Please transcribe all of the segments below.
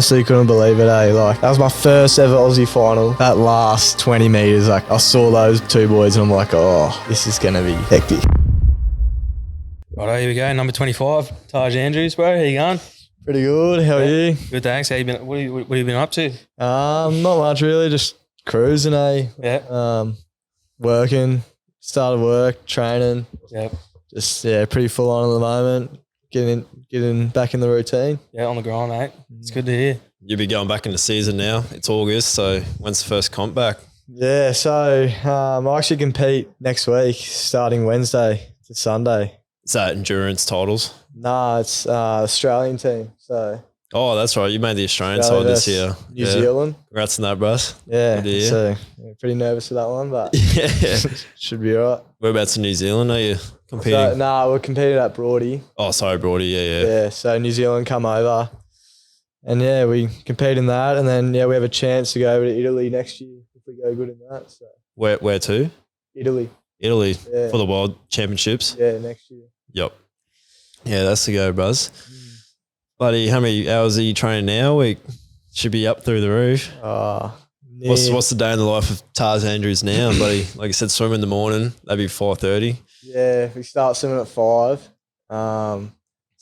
honestly couldn't believe it, Like, that was my first ever Aussie final. That last 20 metres, like, I saw those two boys and I'm like, oh, this is going to be hectic. Right, here we go. Number 25, TAJ Andrews, bro. How you going? Pretty good. How are you? Good, thanks. How you been? What have you been up to? Not much really, just cruising, Yeah. Working, started work, training. Yep. Just, pretty full on at the moment. Getting back in the routine. Yeah, on the grind, mate. It's good to hear. You'll be going back into season now. It's August, so when's the first comp back? Yeah, so I actually compete next week, starting Wednesday to Sunday. Is that endurance titles? Nah, it's Australian team. So Oh, that's right. You made the Australian side this year. New Zealand. Congrats on that, bros. Yeah. Good to hear. So pretty nervous for that one, but Yeah. should be all right. Whereabouts in New Zealand are you competing? So, we're competing at Broady. Oh, sorry, Broady. Yeah. Yeah, so New Zealand come over. And we compete in that. And then, we have a chance to go over to Italy next year if we go good in that. So Where to? Italy. Italy Yeah. for the World Championships? Yeah, next year. Yep. Yeah, that's the go, bros. Buddy, how many hours are you training now? We should be up through the roof. What's the day in the life of TAJ Andrews now, buddy? Like I said, swim in the morning. That'd be 4:30. Yeah, we start swimming at 5. So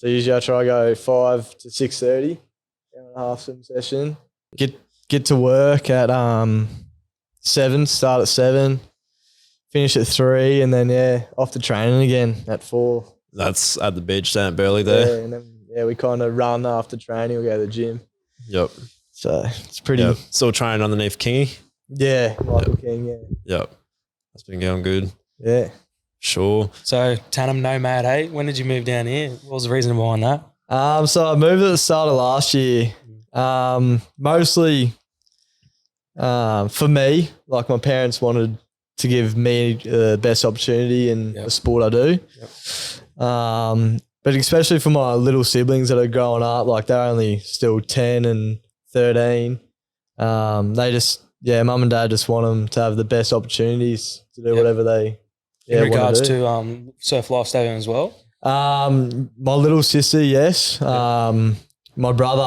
usually I try to go 5 to 6:30, hour and a half swim session. Get to work at 7, start at 7, finish at 3, and then off to training again at 4. That's at the beach down at Burleigh there. Yeah, and then we kind of run after training. We go to the gym. Yep. So it's pretty. Yep. Still training underneath Kingy. Yeah, Michael King. Yeah. Yep. That's been going good. Yeah. Sure. So, Tannum Nomad, hey? When did you move down here? What was the reason behind that? So I moved at the start of last year. Mostly for me, like my parents wanted to give me the best opportunity in the sport I do. Yep. But especially for my little siblings that are growing up, like they're only still 10 and 13. They just, mum and dad just want them to have the best opportunities to do whatever they in regards to Surf Life Stadium as well? My little sister, yes. My brother,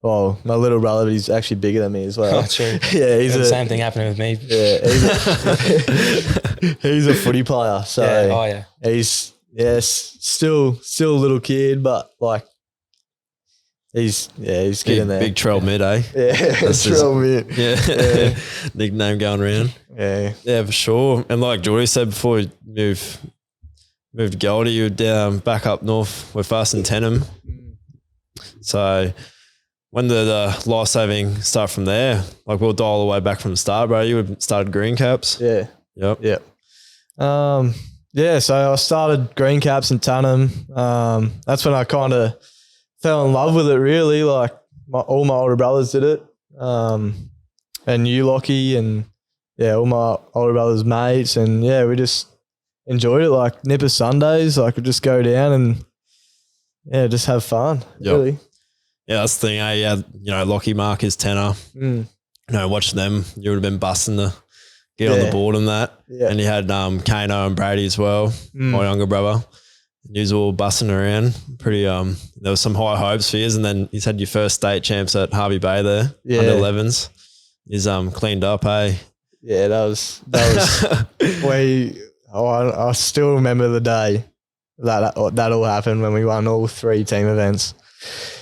my little brother, but he's actually bigger than me as well. Oh, true. Yeah, the same thing happening with me. Yeah, he's a footy player. So he's still a little kid, but like he's getting there. Big trail mid, eh? Yeah, trail mid. Yeah. Nickname going around. Yeah, for sure. And like Geordie said before, you moved to Goldie, you were down back up north. We're fast in Tenham. So when did the life-saving start from there? Like we'll dial the way back from the start, bro. You would started Green Caps. Yeah. Yep. So I started Green Caps in Tunham. That's when I kind of fell in love with it, really. Like all my older brothers did it. And you, Lockie, and all my older brothers' mates. And we just enjoyed it. Like Nipper Sundays, like we'd just go down and just have fun, really. Yeah, that's the thing. Lockie, Mark, his tenor. Watching them, you would have been busting to get on the board and that. Yeah. And you had Kano and Brady as well, my younger brother. You was all busting around. Pretty there was some high hopes for you, and then you had your first state champs at Harvey Bay there, under 11s. He's cleaned up, hey? Yeah, that was I still remember the day that all happened when we won all 3 team events.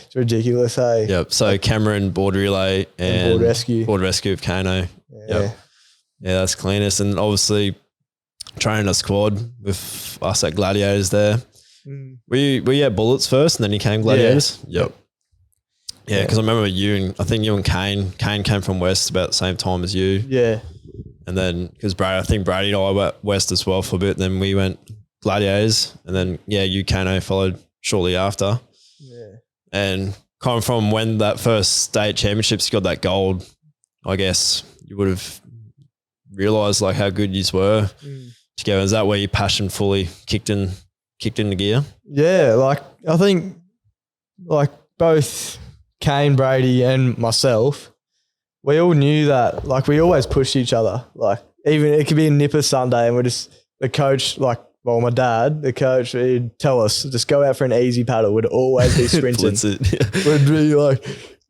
It's ridiculous, hey? Yep. So Cameron, board relay and board rescue. Board rescue of Kano. Yeah. Yep. Yeah, that's cleanest. And obviously training a squad with us at Gladiators there. Were you at Bullets first and then you came Gladiators? Yeah. Yep. Yeah, because I remember I think you and Kane came from West about the same time as you. Yeah. And then because I think Brady and I went West as well for a bit. Then we went Gladiators and then, you Kano followed shortly after. Yeah. And kind of from when that first state championships, you got that gold, I guess you would have realised like how good you were together. Is that where your passion fully kicked into gear? Yeah, like I think like both Kane, Brady and myself, we all knew that like we always pushed each other. Like even it could be a Nipper Sunday and the coach like well, my dad, the coach, he'd tell us, just go out for an easy paddle. We'd always be sprinting. Blitz it. We'd be like,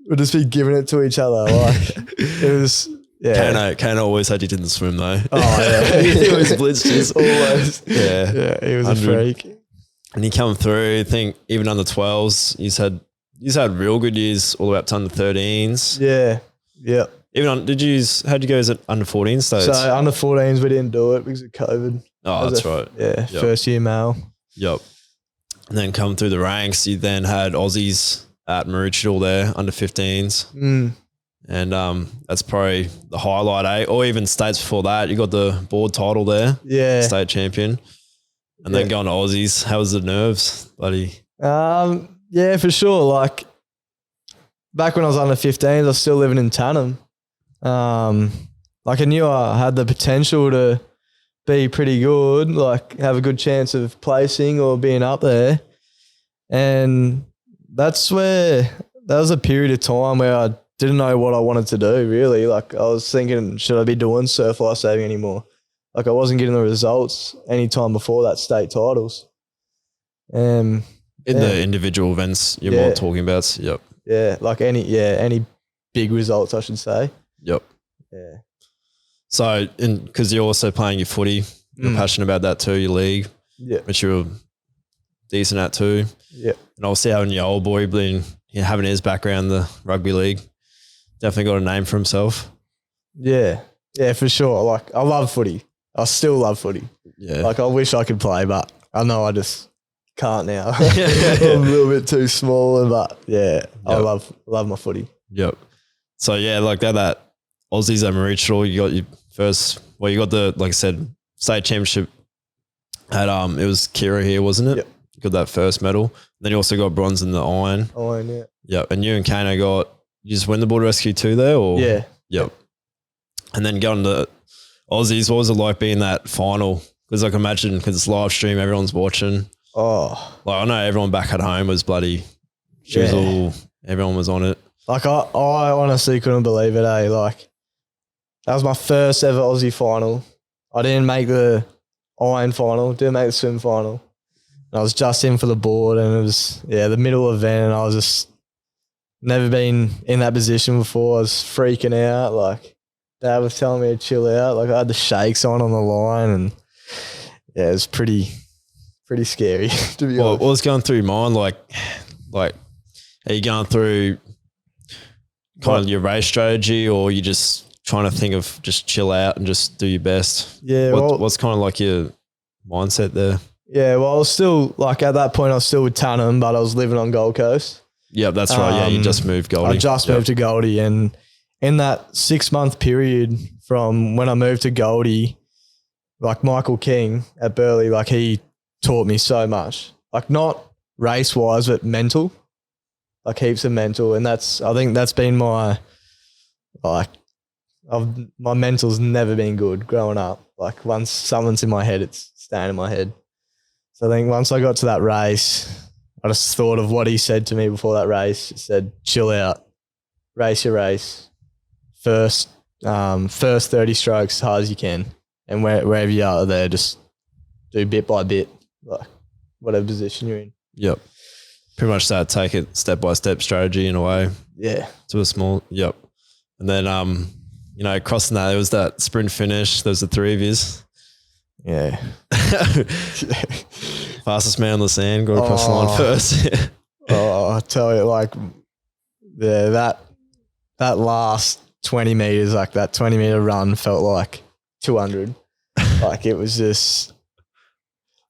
we'd just be giving it to each other. Like, it was, yeah. Kano always had you didn't swim though. Oh, yeah. He always blitzed us. Always. Yeah. Yeah, he was a freak. And you come through, I think even under 12s, you had real good years all the way up to under 13s. Yeah. Yeah. Even on, how'd you go as at under 14 stage? So under 14s, we didn't do it because of COVID. Oh, that's right. Yeah. Yep. First year male. Yep. And then come through the ranks, you then had Aussies at Maroochydore there, under 15s. And that's probably the highlight, eh? Or even states before that, you got the board title there. Yeah. State champion. And then going to Aussies, how was the nerves, buddy? Yeah, for sure. Like back when I was under 15s, I was still living in Tannum. Like I knew I had the potential to be pretty good, like have a good chance of placing or being up there. And that was a period of time where I didn't know what I wanted to do really. Like I was thinking, should I be doing surf life saving anymore? Like I wasn't getting the results any time before that state titles. In the individual events you're more talking about. Yep. Yeah. Like any big results, I should say. Yep. Yeah. So, because you're also playing your footy, you're passionate about that too, your league. Yeah. Which you're decent at too. Yeah. And obviously having your old boy having his background in the rugby league, definitely got a name for himself. Yeah. Yeah, for sure. Like I love footy. I still love footy. Yeah. Like I wish I could play, but I know I just can't now. I'm a little bit too small, but I love my footy. Yep. So yeah, like that Aussies at Maroochydore, you got your first, you got the, like I said, state championship at, it was Kira here, wasn't it? Yep. You got that first medal. Then you also got bronze in the iron. Iron, yeah. Yep. And you and Kano you just win the board rescue too there or? Yeah. Yep. And then going to Aussies, what was it like being that final? Because I can imagine, because it's live stream, everyone's watching. Oh. Like I know everyone back at home was bloody, everyone was on it. Like I honestly couldn't believe it, eh? Like that was my first ever Aussie final. I didn't make the iron final, didn't make the swim final. And I was just in for the board and it was, the middle event and I was just never been in that position before. I was freaking out. Like Dad was telling me to chill out. Like I had the shakes on the line and it was pretty scary to be honest. What was going through your mind? Like are you going through kind of your race strategy or you just trying to think of just chill out and just do your best? Yeah. What's kind of like your mindset there? Yeah. Well, I was still like at that point I was still with Tannum, but I was living on Gold Coast. Yeah, that's right. Yeah. You just moved Goldie. I just moved to Goldie and in that 6-month period from when I moved to Goldie, like Michael King at Burleigh, like he taught me so much, like not race wise, but mental, like heaps of mental. And I think that's been my mental's never been good growing up. Like once someone's in my head, it's staying in my head. So I think once I got to that race, I just thought of what he said to me before that race. He said, chill out, race your race. First 30 strokes as hard as you can. And wherever you are there, just do bit by bit, like whatever position you're in. Yep. Pretty much that, take it step-by-step strategy in a way. Yeah. To a small, yep. And then, crossing that, there was that sprint finish. There was the three of yous. Yeah. Fastest man on the sand, got across the line first. I tell you, like, that last 20 meters, like that 20-meter run felt like 200. Like it was just,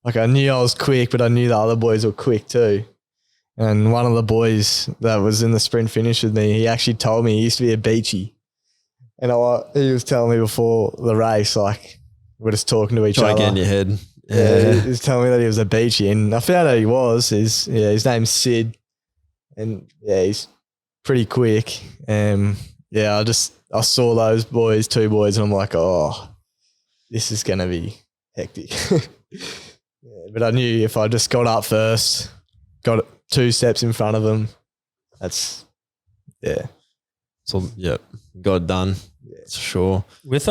like I knew I was quick, but I knew the other boys were quick too. And one of the boys that was in the sprint finish with me, he actually told me he used to be a beachy. And he was telling me before the race, like we're just talking to each other. Try to get in your head. Yeah, he was telling me that he was a beachy, and I found out he was. His name's Sid, and he's pretty quick. I saw those two boys, and I'm like, oh, this is gonna be hectic. But I knew if I just got up first, got 2 steps in front of them, that's. So got it done. That's for sure. With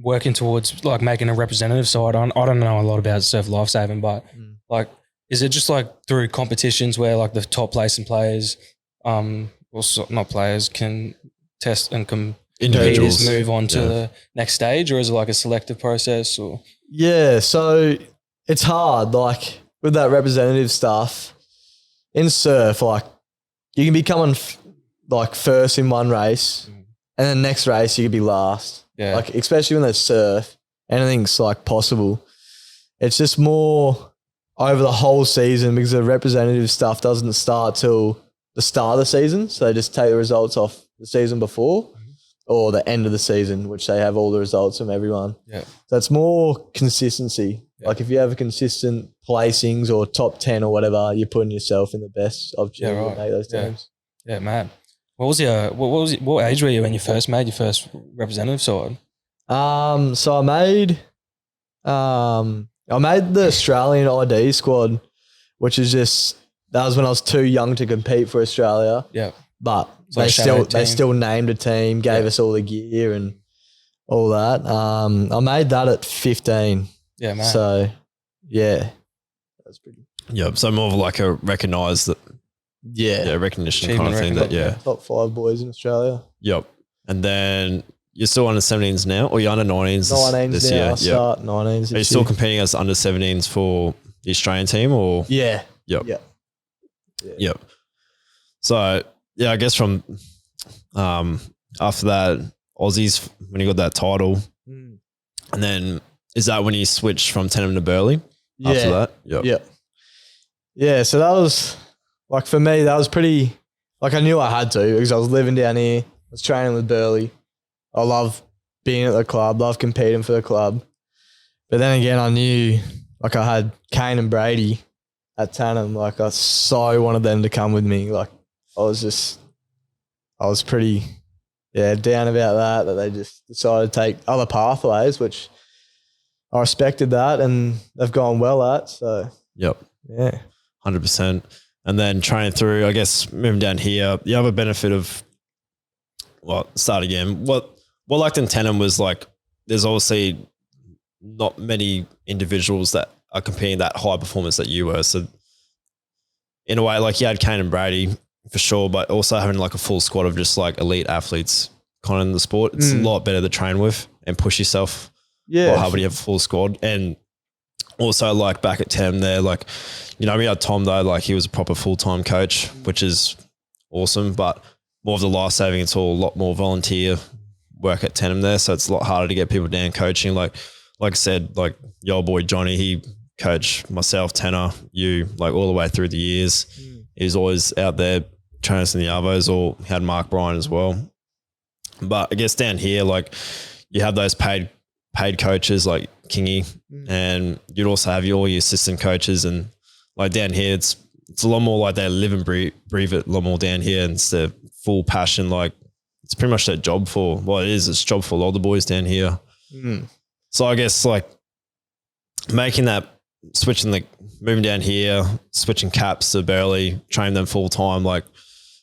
working towards like making a representative side, I don't know a lot about surf lifesaving, but like, is it just like through competitions where like the top placing players, not players, can test and individuals move on to the next stage, or is it like a selective process? Or yeah, so it's hard. Like with that representative stuff in surf, like you can be coming like first in one race, and then next race you could be last. Yeah, like especially when there's surf, anything's like possible. It's just more over the whole season because the representative stuff doesn't start till the start of the season. So they just take the results off the season before or the end of the season, which they have all the results from everyone. Yeah. So it's more consistency. Yeah. Like if you have a consistent placings or top 10 or whatever, you're putting yourself in the best opportunity to make those teams. Yeah, man. What age were you when you first made your first representative side? So I made the Australian ID squad, which is just, that was when I was too young to compete for Australia. Yeah. But they still named a team, gave us all the gear and all that. I made that at 15. Yeah, man. So yeah. That's pretty. Yeah. So more of like a recognised recognition kind of thing Top 5 boys in Australia. Yep. And then you're still under 17s now, or you're under 19s 19s this now. year? I start 19s this year. Are you still competing as under 17s for the Australian team, or? Yeah. Yep. Yep. Yep. So yeah, I guess from after that, Aussies, when you got that title, and then is that when you switched from Tenem to Burleigh? After that? Yep. Yeah, so that was, like for me, that was pretty, like I knew I had to because I was living down here, I was training with Burleigh. I love being at the club, love competing for the club. But then again, I knew, like I had Kane and Brady at Tenem, like I so wanted them to come with me. Like I was pretty, down about that they just decided to take other pathways, which I respected that and they've gone well at. So, yep. Yeah. 100%. And then training through, I guess, moving down here, the other benefit of, start again. What I liked in Tenem was like, there's obviously not many individuals that are competing that high performance that you were. So in a way, like you had Kane and Brady for sure, but also having like a full squad of just like elite athletes kind of in the sport. It's a lot better to train with and push yourself. Yeah. How would you have a full squad? And also like back at Tenem there, like, you know, we had Tom though, like he was a proper full-time coach, which is awesome, but more of the life saving, it's all a lot more volunteer work at Tenem there. So it's a lot harder to get people down coaching. Like I said, like your old boy Johnny, he coached myself, Tanner, you, like all the way through the years. He was always out there training us in the Arvos, or had Mark Bryan as well. But I guess down here, like you have those paid coaches like Kingy, and you'd also have all your assistant coaches, and like down here, it's a lot more like they live and breathe it a lot more down here, and it's their full passion. Like it's pretty much their job for, it's a job for a lot of the boys down here. So I guess like making that moving down here, switching caps to Burleigh, train them full time, like,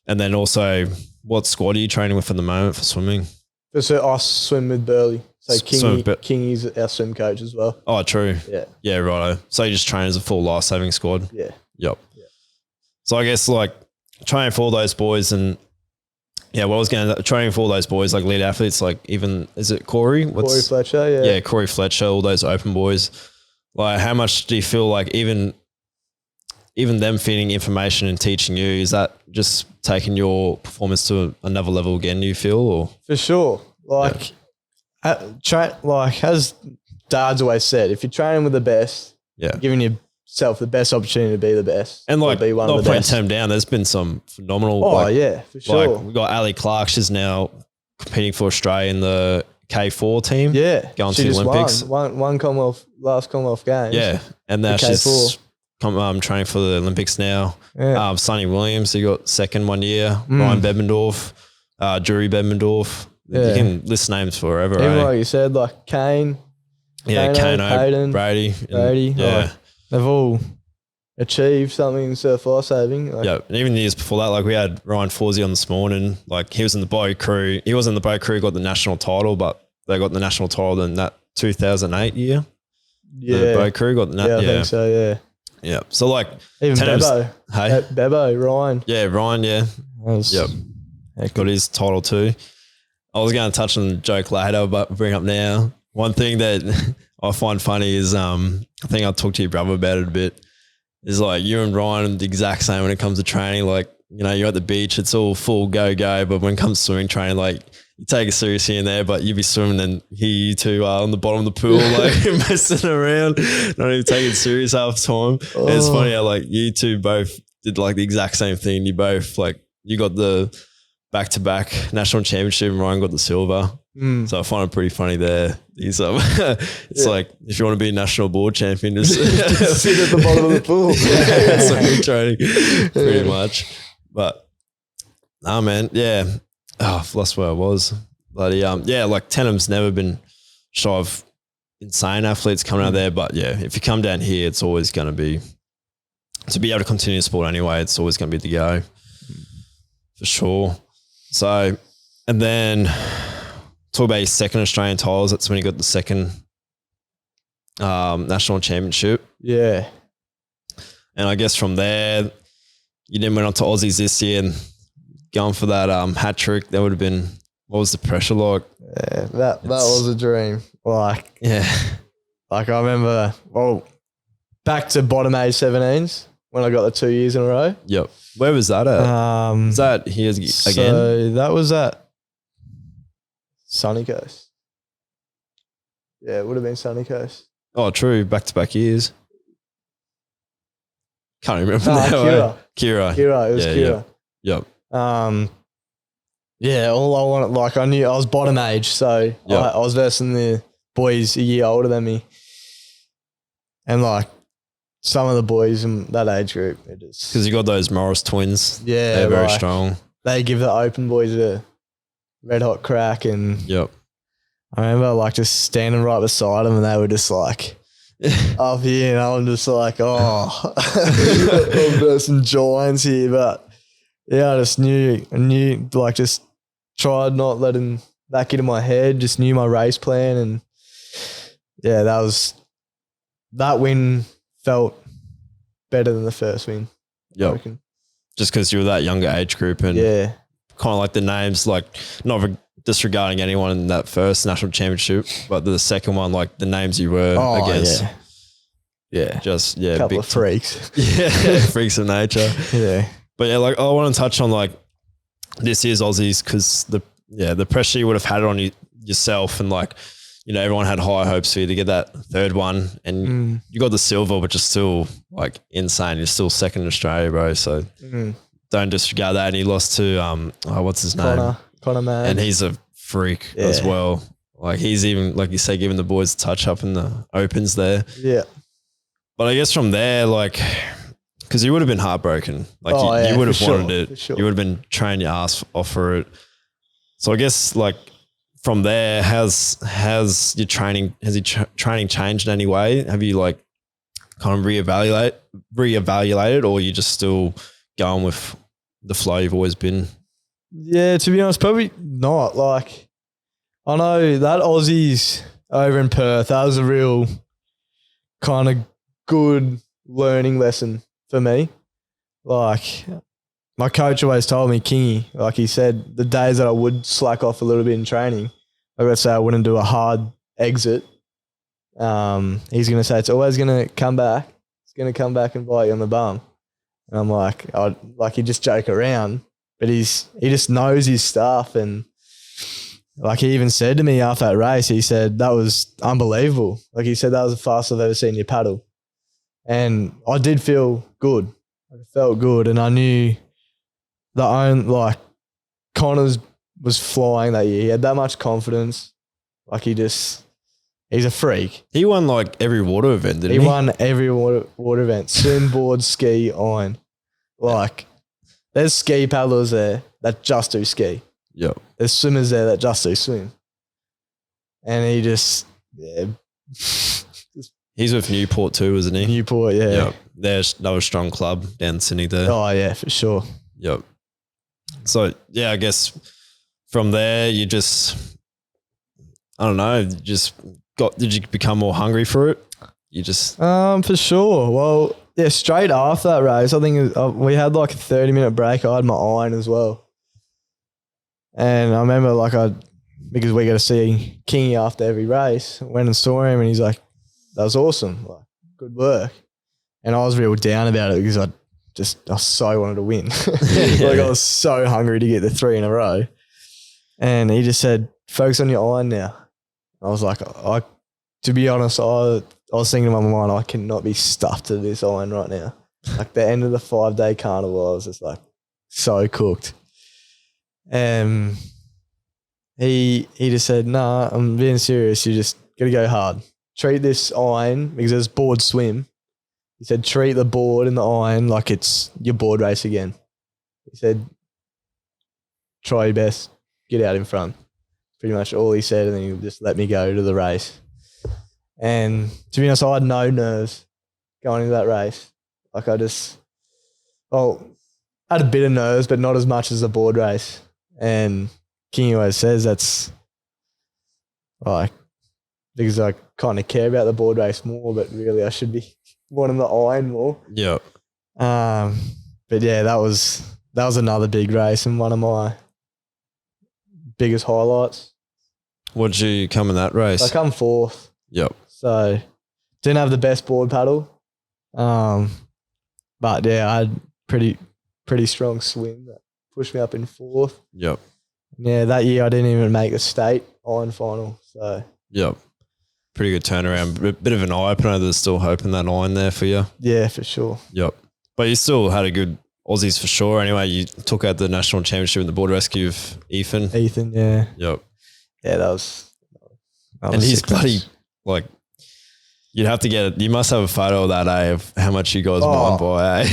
and then also what squad are you training with at the moment for swimming? So I swim with Burleigh. So Kingy's our swim coach as well. Oh, true. Yeah. Yeah, righto. So you just train as a full life-saving squad? Yeah. Yep. Yeah. So I guess like training for all those boys and training for all those boys, like lead athletes, like even, is it Corey? Corey Fletcher, yeah. Yeah, Corey Fletcher, all those open boys. Like how much do you feel like even them feeding information and teaching you, is that just taking your performance to another level again, do you feel? Or? For sure. Like, as Dad's always said, if you're training with the best, giving yourself the best opportunity to be the best. And like, be one not of the putting best. Tem down, there's been some phenomenal. For sure. Like we've got Ali Clark, she's now competing for Australia in the K4 team. Yeah. Going to the Olympics. Won last Commonwealth Games. Yeah. And now she's training for the Olympics now. Yeah. Sonny Williams, he got second 1 year. Ryan Bebbendorf, Drury Bebbendorf. Yeah. You can list names forever. Even like you said, like Kane. Yeah, Kano, Brady. Yeah. They've all achieve something in surf life saving. Yeah, and even years before that, like we had Ryan Forsey on this morning. Like he was in the boat crew. He was in the boat crew, got the national title, but they got the national title in that 2008 year. Yeah, the boat crew got the I think so. Yeah. Yeah. So like even Bebo. Hey, Bebo, Ryan. Yeah, Ryan. Yeah. Got his title too. I was going to touch on the joke later, but bring up now. One thing that I find funny is I think I'll talk to your brother about it a bit. Is like you and Ryan are the exact same when it comes to training. Like, you know, you're at the beach, it's all full go, but when it comes to swimming training, like you take it serious here and there, but you be swimming and here you two are on the bottom of the pool, like messing around, not even taking it serious half the time. And it's funny how like you two both did like the exact same thing. You both like, you got the back-to-back national championship and Ryan got the silver. So I find it pretty funny there. It's like, if you want to be a national board champion, just sit at the bottom of the pool. Swimming training, pretty much. But nah, man, yeah. Oh, I've lost where I was. Bloody like Tenham's never been shy of insane athletes coming out there. But yeah, if you come down here, it's always going to be, to be able to continue the sport anyway, it's always going to be the go for sure. So, and then talk about your second Australian titles. That's when you got the second national championship. Yeah. And I guess from there, you then went on to Aussies this year and going for that hat trick. That would have been, what was the pressure like? Yeah, that was a dream. Like, yeah. Like I remember, back to bottom age 17s when I got the 2 years in a row. Yep. Where was that at? Was that here again? So that was at Sunny Coast. Yeah, it would have been Sunny Coast. Oh, true. Back-to-back years. Can't remember now. Kira. It was Kira. Yep. Yeah, all I wanted, like I knew I was bottom age, so I was versing the boys a year older than me. And like some of the boys in that age group, it just... Because you got those Morris twins. Yeah. They're very strong. They give the open boys a red hot crack, and I remember like just standing right beside them and they were just like up here and I'm just like, I'm versing giants here. But yeah, I knew like just tried not letting that get in my head, just knew my race plan, and yeah, that win felt better than the first win. Yeah. Just because you were that younger age group and kind of like the names, like not disregarding anyone in that first national championship, but the second one, like the names you were against. Yeah. Just, couple of freaks. Freaks of nature. Yeah. But yeah, like I want to touch on like this year's Aussies because the pressure you would have had on yourself and like, you know, everyone had high hopes for you to get that third one and you got the silver, which is still like insane. You're still second in Australia, bro. So don't disregard that. And he lost to, what's his name? Connor Mann. And he's a freak as well. Like he's even, like you say, giving the boys a touch up in the opens there. Yeah. But I guess from there, like, because you would have been heartbroken. Like you would have wanted it. Sure. You would have been training your ass off for it. So I guess like, from there, has your training changed in any way? Have you like kind of reevaluated, or you just still going with the flow you've always been? Yeah, to be honest, probably not. Like, I know that Aussies over in Perth, that was a real kind of good learning lesson for me. Like, my coach always told me, Kingy, like he said, the days that I would slack off a little bit in training, like let's say I wouldn't do a hard exit, he's going to say it's always going to come back. It's going to come back and bite you on the bum. And I'm like, he just joke around, but he just knows his stuff. And like he even said to me after that race, he said, that was unbelievable. Like he said, that was the fastest I've ever seen you paddle. And I did feel good. I felt good. And I knew Connors was flying that year. He had that much confidence. Like he's a freak. He won like every water event, didn't he? He won every water event. Swim, board, ski, iron. Like there's ski paddlers there that just do ski. Yep. There's swimmers there that just do swim. And he just He's with Newport too, isn't he? Newport, yeah. Yep. They're a strong club down in Sydney there. Oh, yeah, for sure. Yep. So, yeah, I guess from there you just, I don't know, did you become more hungry for it? You just... For sure. Well, yeah, straight after that race, I think we had like a 30-minute break. I had my iron as well. And I remember because we got to see Kingy after every race, went and saw him and he's like, that was awesome. Like, good work. And I was real down about it because I so wanted to win. I was so hungry to get the 3 in a row. And he just said, focus on your iron now. I was like, to be honest, I was thinking in my mind, I cannot be stuffed to this iron right now. Like the end of the 5-day carnival, I was just like so cooked. And he just said, nah, I'm being serious. You just got to go hard. Treat this iron, because there's board swim. He said, treat the board and the iron like it's your board race again. He said, try your best, get out in front. Pretty much all he said, and then he just let me go to the race. And to be honest, I had no nerves going into that race. Like I had a bit of nerves, but not as much as the board race. And King always says that's like, because I kind of care about the board race more, but really I should be wanting the iron more. Yeah. But yeah, that was another big race and one of my biggest highlights. What did you come in that race? I come 4th. Yep. So didn't have the best board paddle. But yeah, I had pretty strong swim that pushed me up in 4th. Yep. Yeah, that year I didn't even make the state iron final. So yep. Pretty good turnaround. Bit of an eye opener. There's still hope in that iron there for you. Yeah, for sure. Yep. But you still had a good Aussies for sure. Anyway, you took out the national championship in the board rescue of Ethan. Yeah. Yep. Yeah, that was and he's bloody, like, you'd have to get it. You must have a photo of that, of how much you guys won by,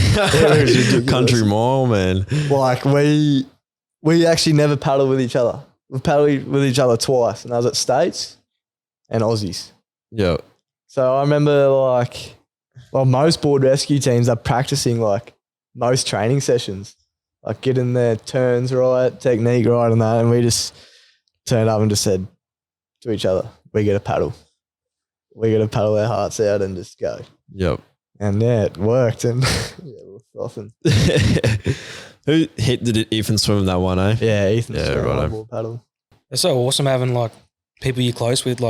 country mile, man. Like, we actually never paddled with each other. We've paddled with each other twice, and that was at States and Aussies. Yeah. So I remember, most board rescue teams are practicing, most training sessions, getting their turns right, technique right and that, and we just turned up and just said to each other, we got to paddle. We got to paddle our hearts out and just go. Yep. And yeah, it worked. And yeah, we're frothing. Who did Ethan swim that one, eh? Yeah, Ethan swam right board paddle. It's so awesome having people you're close with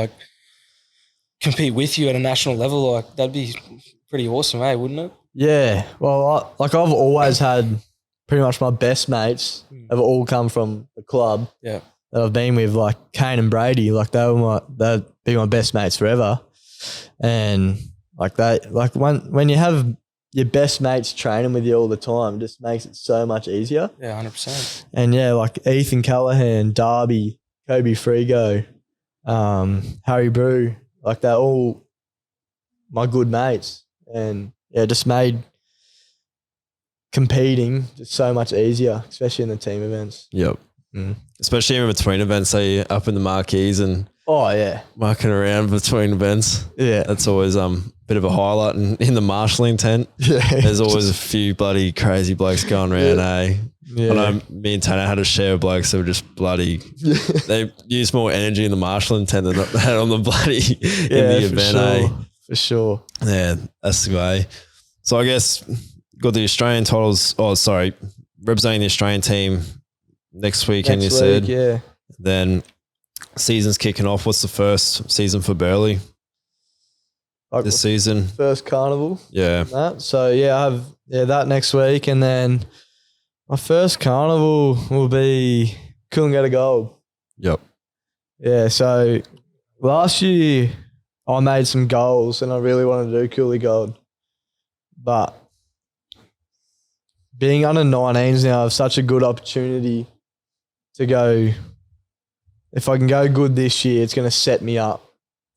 compete with you at a national level. That'd be pretty awesome, eh? Wouldn't it? Yeah. Well, I've always had pretty much my best mates have all come from the club. Yeah. That I've been with, Kane and Brady. They'd be my best mates forever. And when you have your best mates training with you all the time, it just makes it so much easier. Yeah, 100%. And yeah, Ethan Callahan, Darby, Kobe Frigo, Harry Brew, they're all my good mates. And yeah, it just made competing just so much easier, especially in the team events. Yep. Especially in between events, up in the marquees and marking around between events. Yeah. That's always bit of a highlight. And in the marshalling tent, there's always a few bloody crazy blokes going around, eh? Yeah. I know me and Tana had a share of blokes that were just bloody, they used more energy in the marshalling tent than they had on the bloody in the event, eh? For sure. Yeah, that's the way. So I guess got the Australian titles, representing the Australian team next weekend, you said. Yeah. Then season's kicking off. What's the first season for Burleigh this season? First carnival. Yeah. So yeah, I have that next week, and then my first carnival will be Coolangatta Gold. Yep. Yeah. So last year I made some goals, and I really wanted to do Cooley Gold, but being under 19s now, I have such a good opportunity to go. If I can go good this year, it's going to set me up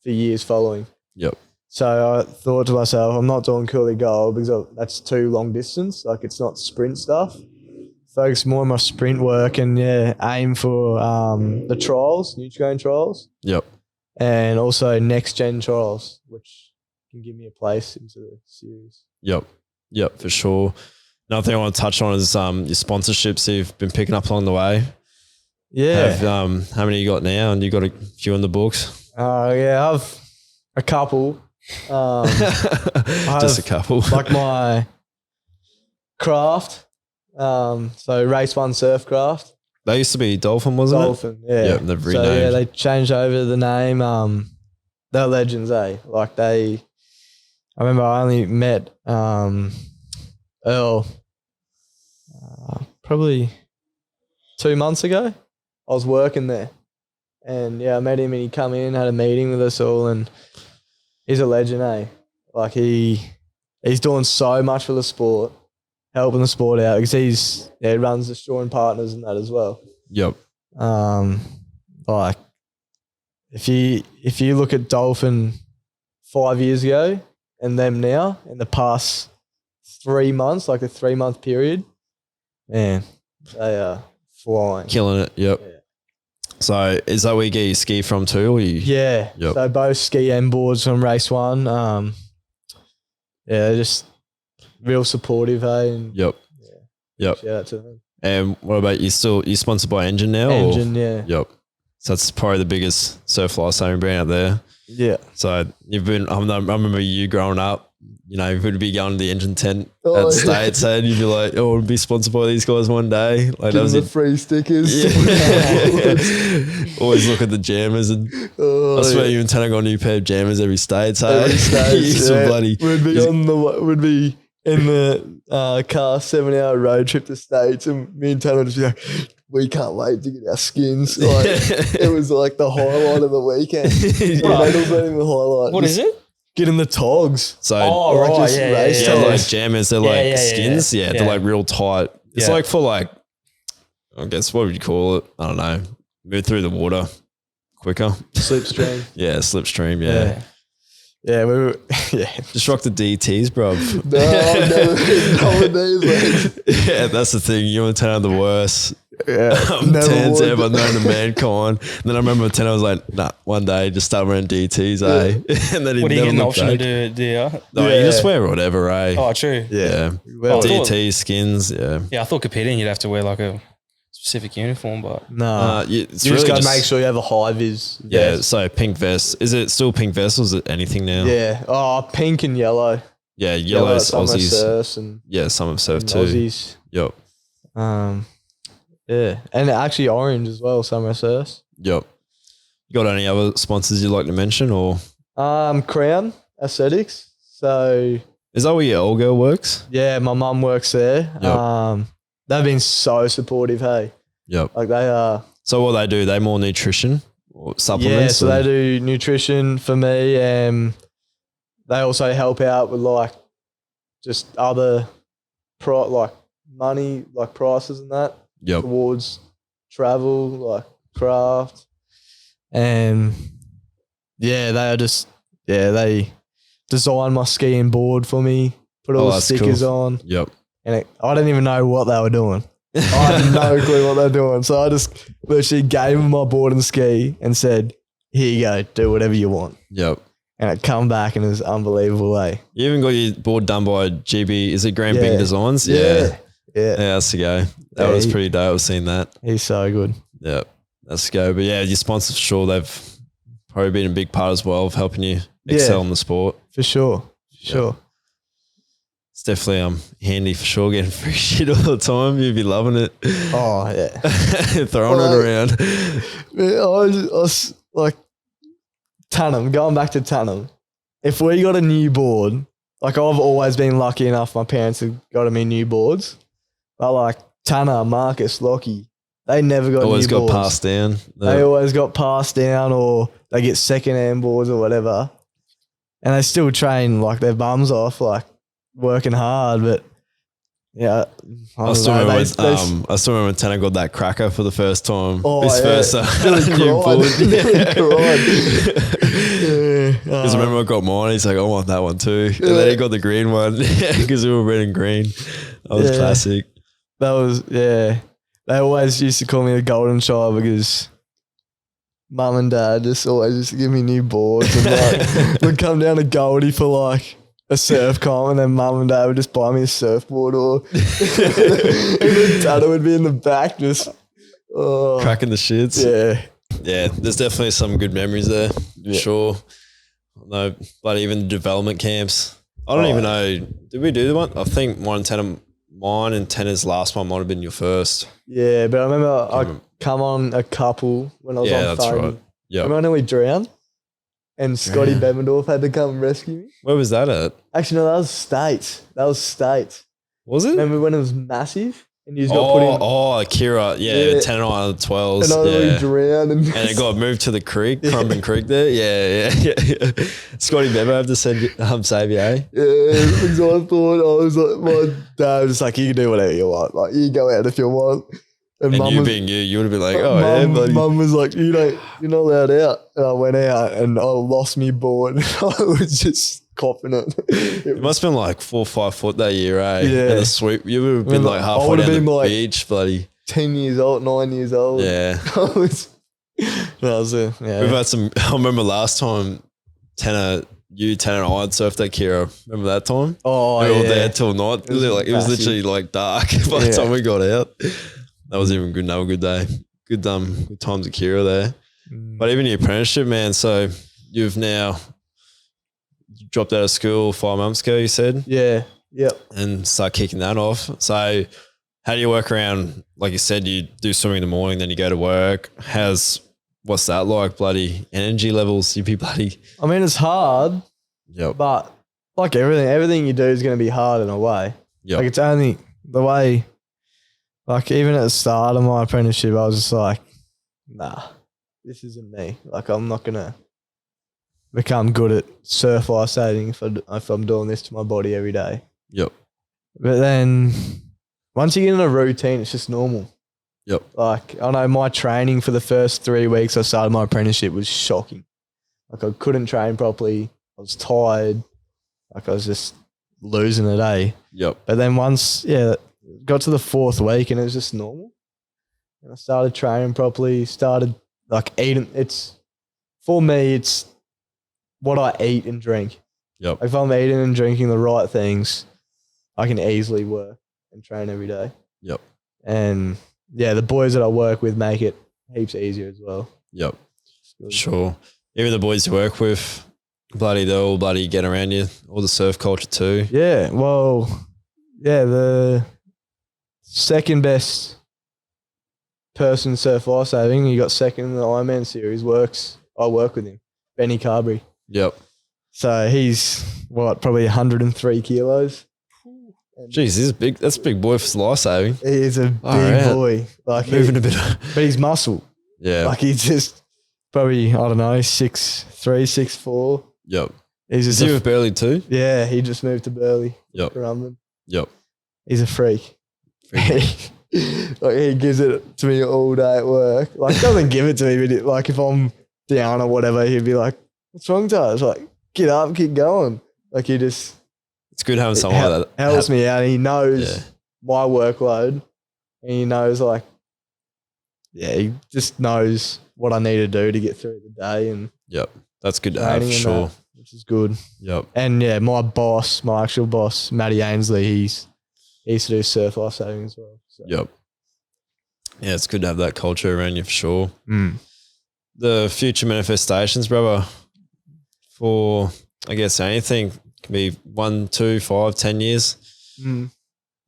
for years following. Yep. So I thought to myself, I'm not doing Cooley Gold because that's too long distance. It's not sprint stuff. Focus more on my sprint work and aim for the trials, Nutri-Grain trials. Yep. And also next gen trials, which can give me a place into the series. Yep, for sure. Another thing I want to touch on is your sponsorships you've been picking up along the way. Yeah. How many you got now? And you got a few in the books? Yeah, I have a couple. Just a couple. Like my craft. So Race One Surfcraft. They used to be Dolphin, wasn't Dolphin, yeah. Yeah, they've renamed. So yeah, they changed over the name. They're legends, eh? Like I remember I only met Earl probably 2 months ago. I was working there, and yeah, I met him and he come in, had a meeting with us all, and he's a legend, eh? Like he's doing so much for the sport, helping the sport out because he runs the Storing Partners and that as well. Yep. Like if you look at Dolphin 5 years ago and them now in the past 3 months, like the 3 month period, man, they are flying. Killing it, yep. Yeah. So is that where you get your ski from too? Or Yeah. Yep. So both ski and boards from Race One. They're just real supportive, hey? And Yep. shout out to them. And what about you? You sponsored by Engine now? Engine, yeah. Yep. So that's probably the biggest surf lifesaving brand out there. Yeah. So you've been. I remember you growing up. You know, you would be going to the engine tent at States, and you'd be like, "Oh, we'll be sponsored by these guys one day." Like that was the free stickers. Yeah. Always look at the jammers, and I swear you and Tanner got a new pair of jammers every States. Hey, Every States, yeah. Bloody. We'd be in the car 7-hour road trip to States, and me and Tanner would just be like, we can't wait to get our skins. Like it was like the highlight of the weekend. The medals weren't the highlight. What is it? Getting the togs. So race yeah, togs. like jammers, they're like skins. Yeah, they're like real tight. It's like for like, I guess what would you call it? I don't know. Move through the water quicker. Slipstream. Yeah, slipstream. Yeah. Yeah, we were, Just rock the DTs, bro. No, I've never been these. Yeah, that's the thing. You and Tanner are the worst. Yeah, Tens ever known to mankind. And then I remember Tanner was like, nah, one day just start wearing DTs, eh? And then he What do you never get an looked option to back. do? No, you just wear whatever, eh? Oh, true. Yeah. Well, DT skins, yeah. Yeah, I thought competing you'd have to wear like a specific uniform, but no. You You just got to make sure you have a high vis. Yeah, so pink vest. Is it still pink vest or is it anything now? Yeah. Oh, pink and yellow. Yeah, yellow's Summer Aussies. Surfs and Yeah, some of surf too. Aussies. Yep. Yeah. And actually orange as well, Summer Surfs. Yep. You got any other sponsors you'd like to mention or? Crown Aesthetics. So Is that where your old girl works? yeah, my mum works there. Yep. They've been so supportive, hey. Yep. Like they are. So what they do, they more nutrition or supplements? Yeah, so they do nutrition for me, and they also help out with like just other like money, like prices and that towards travel, like craft, and yeah, they are just they design my skiing board for me, put all the stickers on. Yep. And I didn't even know what they were doing. I had no clue what they're doing. So I just literally gave them my board and ski and said, here you go, do whatever you want. Yep. And it come back and it was unbelievable, eh? You even got your board done by GB, is it Graham Bing Designs? Yeah. Yeah, that's the go. That was pretty dope. I've seen that. He's so good. Yeah, that's the go. But yeah, your sponsors, for sure, they've probably been a big part as well of helping you excel in the sport. For sure. Sure. It's definitely handy for sure, getting free shit all the time. You'd be loving it. Oh, yeah. Throwing it around. Man, I was like, Tannum, going back to Tannum, if we got a new board, like I've always been lucky enough, my parents have got me new boards, but like Tanner, Marcus, Lockie, they never got always new boards. Always got passed down. They always got passed down or they get second-hand boards or whatever. And they still train like their bums off, like working hard, but yeah. I still remember when Tanner got that cracker for the first time. Oh, his first new board. Because I remember I got mine. He's like, I want that one too. And then he got the green one because we were red and green. That was classic. That was, They always used to call me the golden child because mum and dad just always used to give me new boards and like would come down to Goldie for like a surf comp, and then mum and dad would just buy me a surfboard, or and then dad would be in the back just cracking the shits. Yeah, there's definitely some good memories there, for sure. No, but even the development camps. I don't even know. Did we do the one? I think mine and Tanner's last one might have been your first. Yeah, but I remember I come on a couple when I was on that's phone. right. Yeah. Remember I nearly drowned? And Scotty Bemmendorf had to come and rescue me. Where was that at? Actually, no, that was States. Was it? Remember when it was massive? And you just got put in. Oh, Kira. Yeah, 10 and I on the 12s. And I nearly drowned. And it got moved to the creek, Crumbin Creek there. Yeah. Scotty Bembo have to save you, eh? Yeah, because I thought, I was like, my dad was like, you can do whatever you want. Like, you go out if you want. And you being you would have been like, yeah, buddy. Mum was like, you're not allowed out. And I went out and I lost me board. I was just copping it. It must have been like 4 or 5 foot that year, eh? Yeah. And the sweep, you would have been like halfway down the beach, bloody. 10 years old, 9 years old. Yeah. Yeah. We've had some, I remember last time, Tanner and I had surfed at Kira. Remember that time? Oh, we were there till night. It was literally like dark by the time we got out. That was even good. Another good day. Good times at Kira there. But even your apprenticeship, man. So you dropped out of school 5 months ago, you said? Yeah. Yep. And start kicking that off. So how do you work around, like you said, you do swimming in the morning, then you go to work. What's that like? Bloody energy levels? You be bloody. I mean, it's hard. Yep. But like everything you do is going to be hard in a way. Yep. Like it's only the way. Like even at the start of my apprenticeship, I was just like, nah, this isn't me. Like I'm not going to become good at surf lifesaving if I'm doing this to my body every day. Yep. But then once you get in a routine, it's just normal. Yep. Like I know my training for the first 3 weeks I started my apprenticeship was shocking. Like I couldn't train properly. I was tired. Like I was just losing it, eh? Yep. But then once, got to the 4th week and it was just normal. And I started training properly, started like eating. For me, it's what I eat and drink. Yep. If I'm eating and drinking the right things, I can easily work and train every day. Yep. And the boys that I work with make it heaps easier as well. Yep. Sure. Even the boys you work with, they'll all get around you, all the surf culture too. Yeah. Well, the second best person surf lifesaving, he got second in the Ironman series, I work with him, Benny Carberry. Yep. So he's probably 103 kilos. Jeez, he's big. That's a big boy for lifesaving. He is a big boy. Like moving a bit, but he's muscle. Yeah. Like he's just probably 6'3", 6'4". Yep. Is he with Burley too? Yeah, he just moved to Burley. Yep. Yep. He's a freak. Like he gives it to me all day at work. Like doesn't give it to me, but like if I'm down or whatever, he'd be like, "What's wrong, Taj?" Like, get up, keep going. Like he just. It's good having someone like that. Helps me out. He knows my workload, and he knows he just knows what I need to do to get through the day. And yep, that's good to have for sure. Which is good. Yep. And my actual boss, Matty Ainsley, he used to do surf lifesaving as well. So. Yep. Yeah, it's good to have that culture around you for sure. Mm. The future manifestations, brother, for I guess anything can be 1, 2, 5, 10 years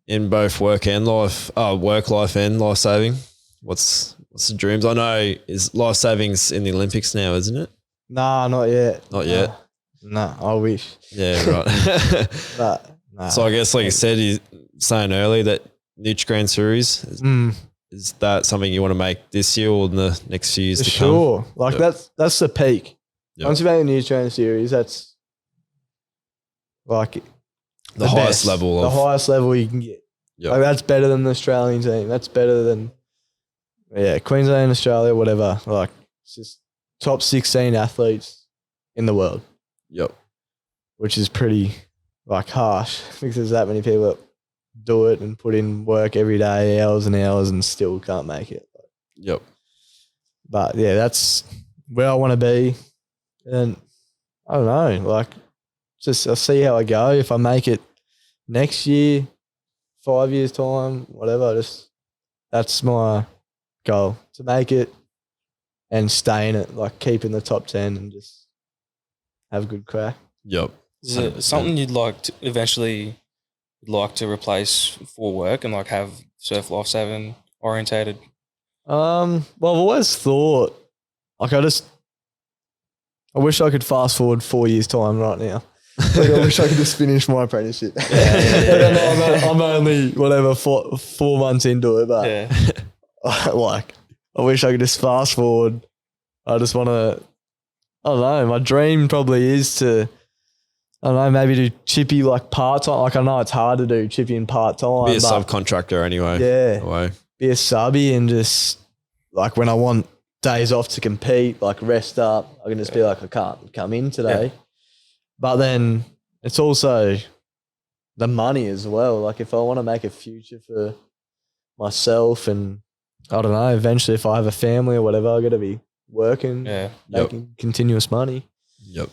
in both work and life, life and life saving. What's the dreams? I know is life savings in the Olympics now, isn't it? Nah, not yet. Not yet. Nah, I wish. Yeah, right. But nah. So I guess, like you said, you're saying earlier that Nutri-Grain series is that something you want to make this year or in the next few years to come? Sure. Like that's the peak. Yep. Once you make a Nutri-Grain series, that's like the highest level. The highest level you can get. Yep. Like that's better than the Australian team. That's better than Queensland, Australia, whatever. Like it's just top 16 athletes in the world. Yep. Which is pretty harsh because there's that many people that do it and put in work every day, hours and hours, and still can't make it. Yep. But that's where I want to be. And I don't know, like, just I'll see how I go. If I make it next year, 5 years time, whatever, that's my goal, to make it and stay in it, like keep in the top 10 and just have a good crack. Yep. Is it something you'd like to eventually replace for work and like have surf lifesaving orientated? Well, I've always thought, like, I wish I could fast forward 4 years time right now. Like, I wish I could just finish my apprenticeship. I'm only whatever 4 months into it, but like, I wish I could just fast forward. I just want to. I don't know. My dream probably is to, I don't know, maybe do chippy like part time. Like, I know it's hard to do chippy in part time. Be a subcontractor anyway. Yeah. Be a subby and just like when I want days off to compete, like rest up, I can just be like, I can't come in today. Yeah. But then it's also the money as well. Like, if I want to make a future for myself and I don't know, eventually if I have a family or whatever, I got to be working, making continuous money. Yep.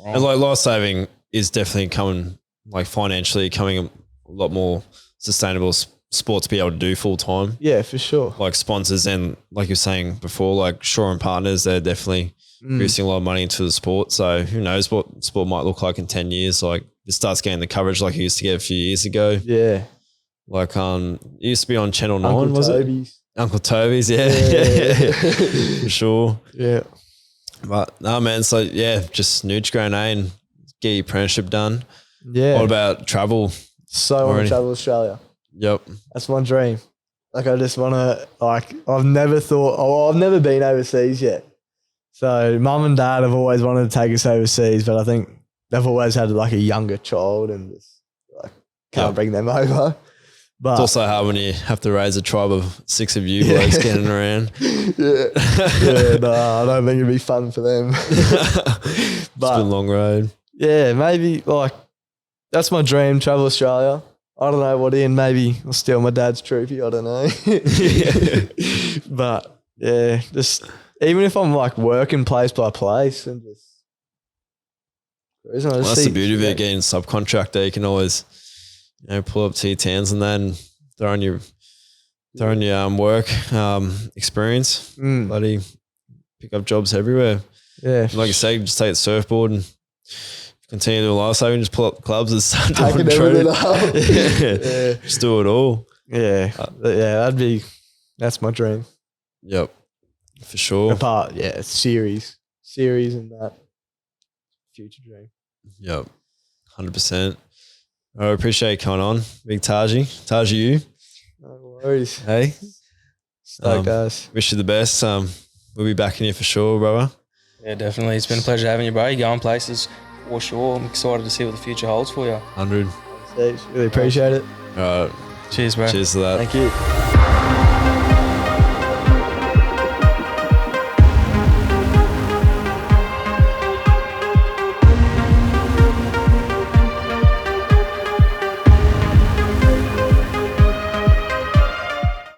Right. And like lifesaving is definitely financially becoming a lot more sustainable sport to be able to do full time. Yeah, for sure. Like sponsors and like you're saying before, like Shaw and Partners, they're definitely boosting a lot of money into the sport. So who knows what sport might look like in 10 years. Like it starts getting the coverage like it used to get a few years ago. Yeah. Like it used to be on Channel 9, Uncle was Toby's. It? Uncle Toby's, yeah. For sure. Yeah. But no, man, so yeah, just Nutri-Grain and get your apprenticeship done. Yeah. What about travel? So I want to travel Australia. Yep. That's my dream. Like, I just want to, like, I've never been overseas yet. So mum and dad have always wanted to take us overseas, but I think they've always had like a younger child and just like can't bring them over. But it's also hard when you have to raise a tribe of 6 of you blokes getting around. No, I don't think it'd be fun for them. But it's been a long road. Yeah, maybe like that's my dream, travel Australia. I don't know what maybe I'll steal my dad's trophy, I don't know. But yeah, just even if I'm like working place by place and just that's the beauty of it, getting subcontractor. You can always pull up to your towns and then throw on your work experience. Bloody pick up jobs everywhere. Yeah. Like you say, just take the surfboard and continue to do lifesaving, just pull up clubs and start doing everything up. Yeah. Just do it all. Yeah. That's my dream. Yep. For sure. Apart, series and that future dream. Yep. 100%. I appreciate you coming on. Big Taji, you. No worries. Hey. Guys. Wish you the best. We'll be back in here for sure, brother. Yeah, definitely. It's been a pleasure having you, bro. You're going places for sure. I'm excited to see what the future holds for you. 100. Really appreciate it. All right. Cheers, bro. Cheers to that. Thank you.